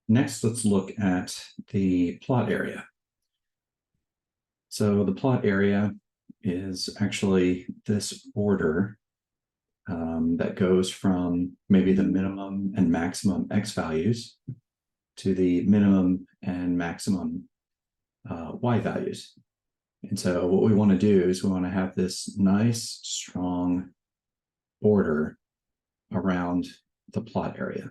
Next, let's look at the plot area. So the plot area is actually this border that goes from maybe the minimum and maximum X values to the minimum and maximum Y values. And so what we want to do is we want to have this nice, strong border around the plot area.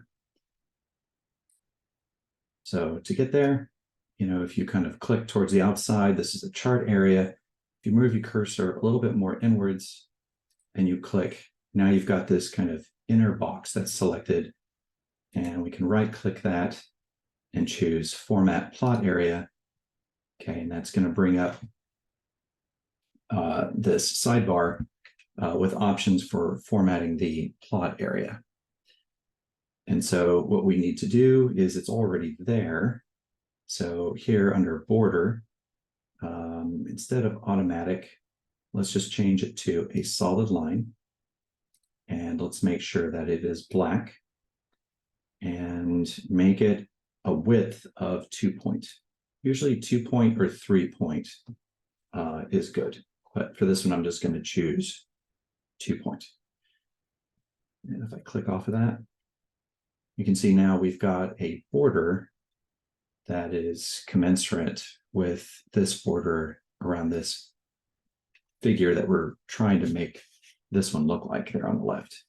So to get there, if you kind of click towards the outside, this is the chart area. If you move your cursor a little bit more inwards and you click, now you've got this kind of inner box that's selected, and we can right click that and choose Format Plot Area. Okay, and that's going to bring up this sidebar with options for formatting the plot area. And so what we need to do is it's already there. So here under border, instead of automatic, let's just change it to a solid line. And let's make sure that it is black and make it a width of 2 point. Usually 2 point or 3 point is good. But for this one, I'm just going to choose 2 point. And if I click off of that, you can see now we've got a border that is commensurate with this border around this figure that we're trying to make this one look like there on the left.